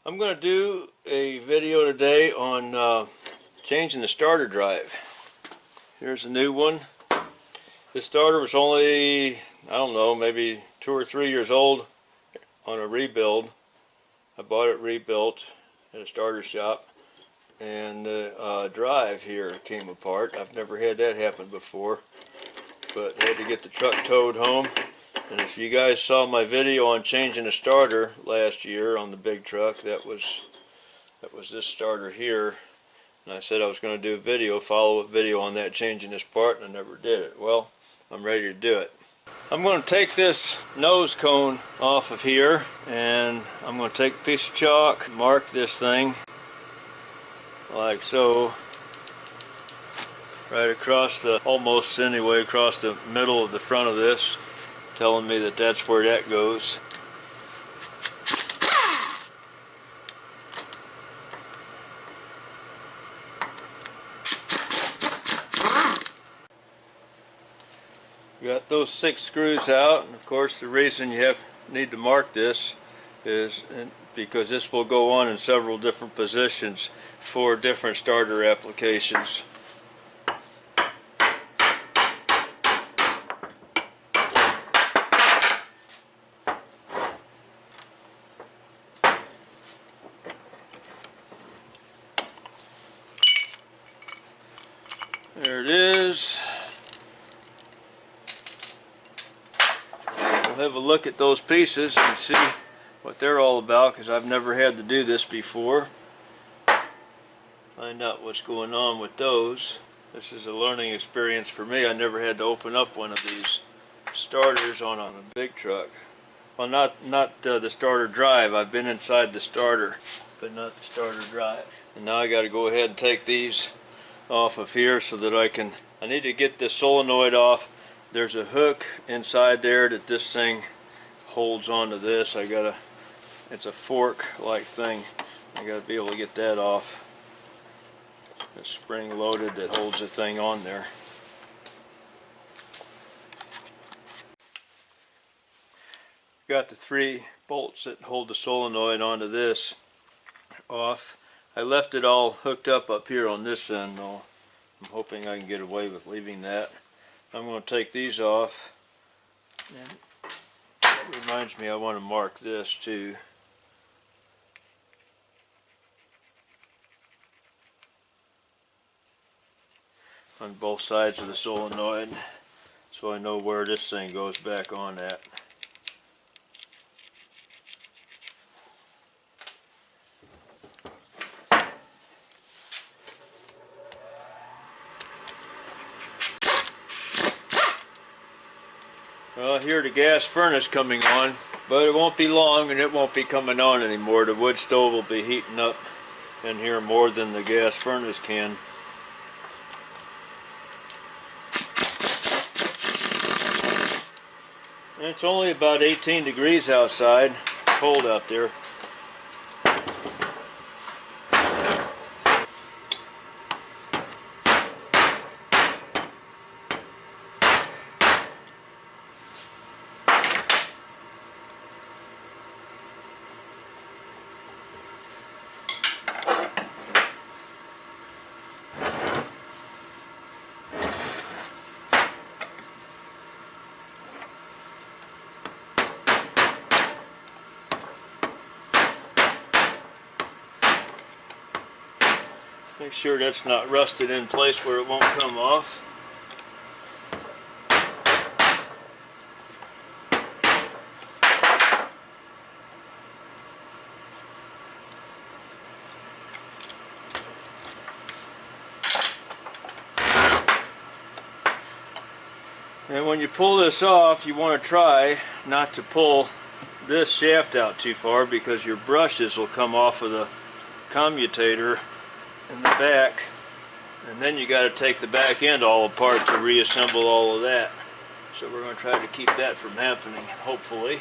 I'm going to do a video today on changing the starter drive. Here's a new one. This starter was only, I don't know, maybe 2 or 3 years old on a rebuild. I bought it rebuilt at a starter shop, and the drive here came apart. I've never had that happen before, but had to get the truck towed home. And if you guys saw my video on changing a starter last year on the big truck, that was this starter here. And I said I was going to do a video, follow-up video on that, changing this part, and I never did it. Well, I'm ready to do it. I'm going to take this nose cone off of here, and I'm going to take a piece of chalk, mark this thing like so, right across the, almost anyway, across the middle of the front of this, telling me that that's where that goes. Got those 6 screws out, and of course the reason you need to mark this is because this will go on in several different positions for different starter applications. There it is. We'll have a look at those pieces and see what they're all about, because I've never had to do this before. Find out what's going on with those. This is a learning experience for me. I never had to open up one of these starters on a big truck. Well, not the starter drive. I've been inside the starter, but not the starter drive. And now I got to go ahead and take these off of here so that I need to get this solenoid off. There's a hook inside there that this thing holds onto this. It's a fork like thing. I gotta be able to get that off. It's spring loaded that holds the thing on there. Got the 3 bolts that hold the solenoid onto this off. I left it all hooked up here on this end though. I'm hoping I can get away with leaving that. I'm going to take these off, and that reminds me I want to mark this too. On both sides of the solenoid, so I know where this thing goes back on at. Well, I hear the gas furnace coming on, but it won't be long and it won't be coming on anymore. The wood stove will be heating up in here more than the gas furnace can. And it's only about 18 degrees outside. It's cold out there. Make sure that's not rusted in place where it won't come off. And when you pull this off, you want to try not to pull this shaft out too far, because your brushes will come off of the commutator in the back, and then you got to take the back end all apart to reassemble all of that. So we're going to try to keep that from happening, hopefully.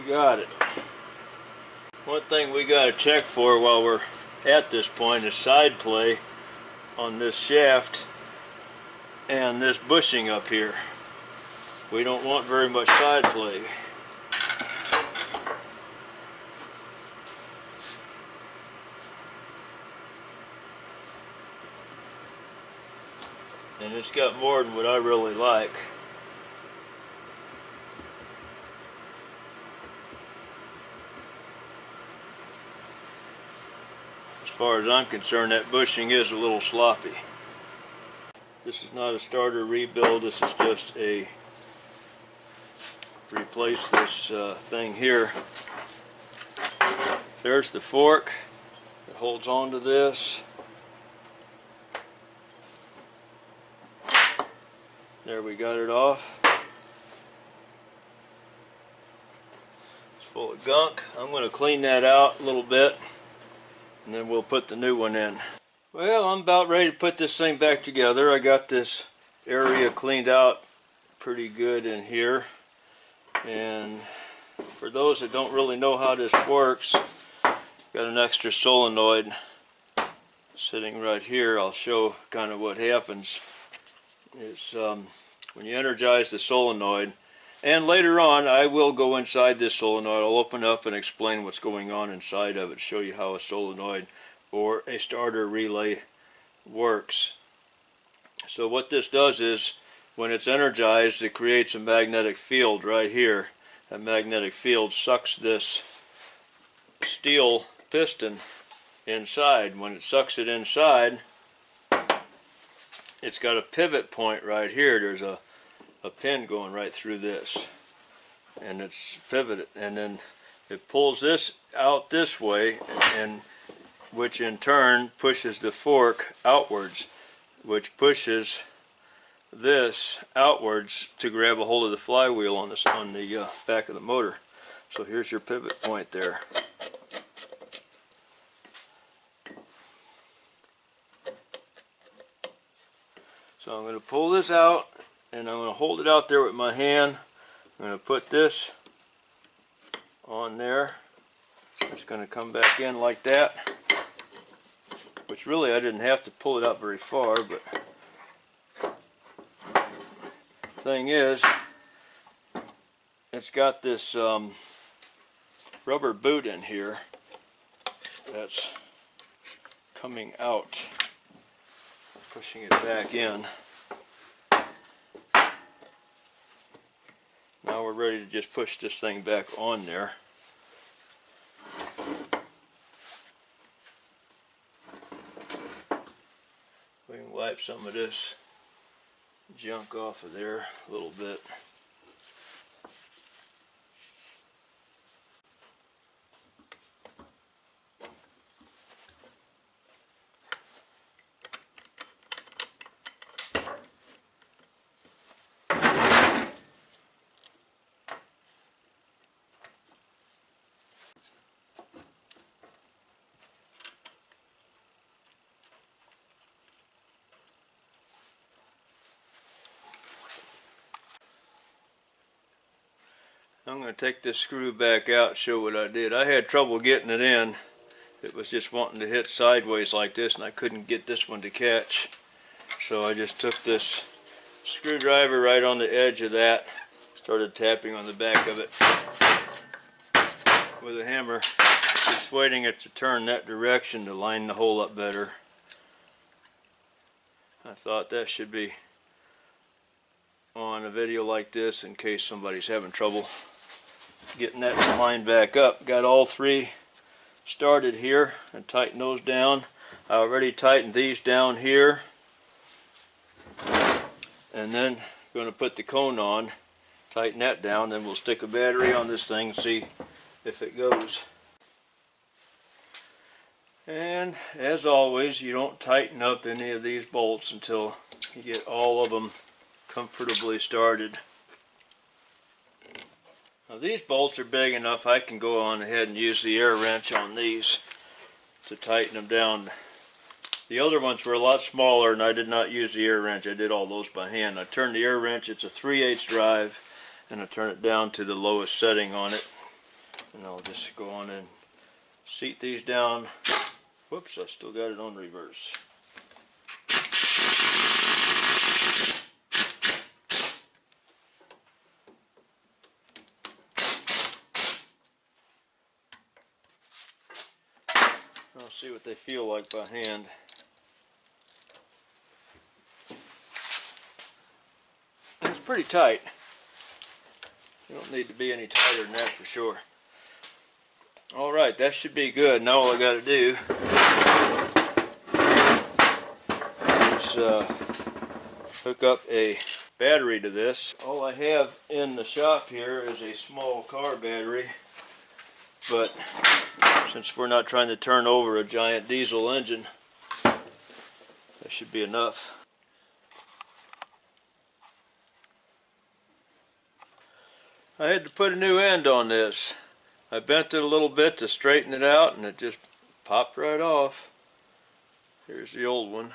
got it. One thing we got to check for while we're at this point is side play on this shaft and this bushing up here. We don't want very much side play. And it's got more than what I really like. As far as I'm concerned, that bushing is a little sloppy. This is not a starter rebuild, this is just a replace this thing here. There's the fork that holds on to this. There, we got it off. It's full of gunk. I'm going to clean that out a little bit and then we'll put the new one in. Well, I'm about ready to put this thing back together. I got this area cleaned out pretty good in here. And for those that don't really know how this works, got an extra solenoid sitting right here. I'll show kind of what happens. Is when you energize the solenoid, and later on I will go inside this solenoid. I'll open up and explain what's going on inside of it, show you how a solenoid or a starter relay works. So what this does is, when it's energized, it creates a magnetic field right here. That magnetic field sucks this steel piston inside. When it sucks it inside, it's got a pivot point right here. There's a pin going right through this, and it's pivoted, and then it pulls this out this way, and which in turn pushes the fork outwards, which pushes this outwards to grab a hold of the flywheel on the back of the motor. So here's your pivot point there. So I'm going to pull this out, and I'm going to hold it out there with my hand. I'm going to put this on there. It's going to come back in like that, which really I didn't have to pull it out very far, but thing is, it's got this rubber boot in here that's coming out, pushing it back in. Now we're ready to just push this thing back on there. We can wipe some of this junk off of there a little bit. I'm going to take this screw back out and show what I did. I had trouble getting it in. It was just wanting to hit sideways like this, and I couldn't get this one to catch. So I just took this screwdriver right on the edge of that, started tapping on the back of it with a hammer, persuading it to turn that direction to line the hole up better. I thought that should be on a video like this in case somebody's having trouble getting that line back up. Got all three started here and tighten those down. I already tightened these down here, and then going to put the cone on, tighten that down, then we'll stick a battery on this thing and see if it goes. And as always, you don't tighten up any of these bolts until you get all of them comfortably started. Now these bolts are big enough I can go on ahead and use the air wrench on these to tighten them down. The other ones were a lot smaller and I did not use the air wrench. I did all those by hand. I turned the air wrench, it's a 3/8 drive, and I turn it down to the lowest setting on it. And I'll just go on and seat these down. Whoops, I still got it on reverse. I'll see what they feel like by hand. And it's pretty tight. You don't need to be any tighter than that for sure. Alright, that should be good. Now all I got to do is hook up a battery to this. All I have in the shop here is a small car battery, but since we're not trying to turn over a giant diesel engine, that should be enough. I had to put a new end on this. I bent it a little bit to straighten it out and it just popped right off. Here's the old one.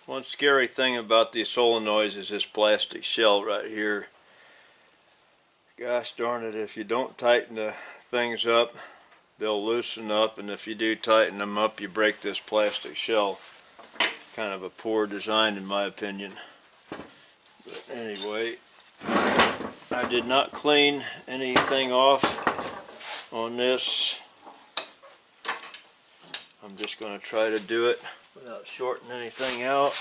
One scary thing about these solenoids is this plastic shell right here. Gosh darn it, if you don't tighten the things up, they'll loosen up, and if you do tighten them up, you break this plastic shell. Kind of a poor design in my opinion. But anyway, I did not clean anything off on this. I'm just going to try to do it without shorting anything out.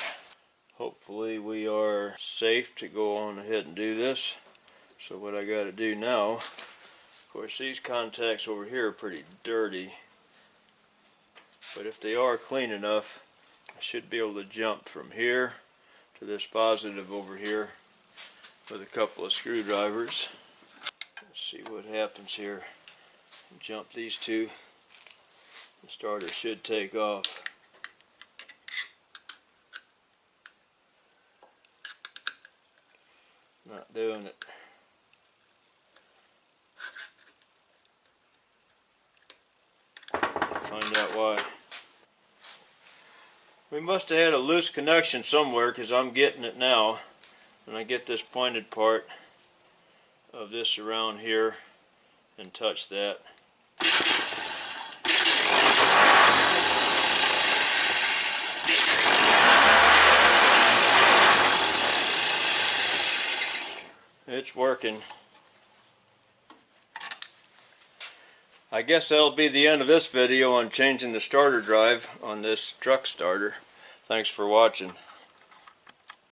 Hopefully we are safe to go on ahead and do this. So what I got to do now, of course these contacts over here are pretty dirty, but if they are clean enough, I should be able to jump from here to this positive over here with a couple of screwdrivers. Let's see what happens here. Jump these two. The starter should take off. Not doing it. Find out why. We must have had a loose connection somewhere, because I'm getting it now. And I get this pointed part of this around here and touch that. It's working. I guess that'll be the end of this video on changing the starter drive on this truck starter. Thanks for watching.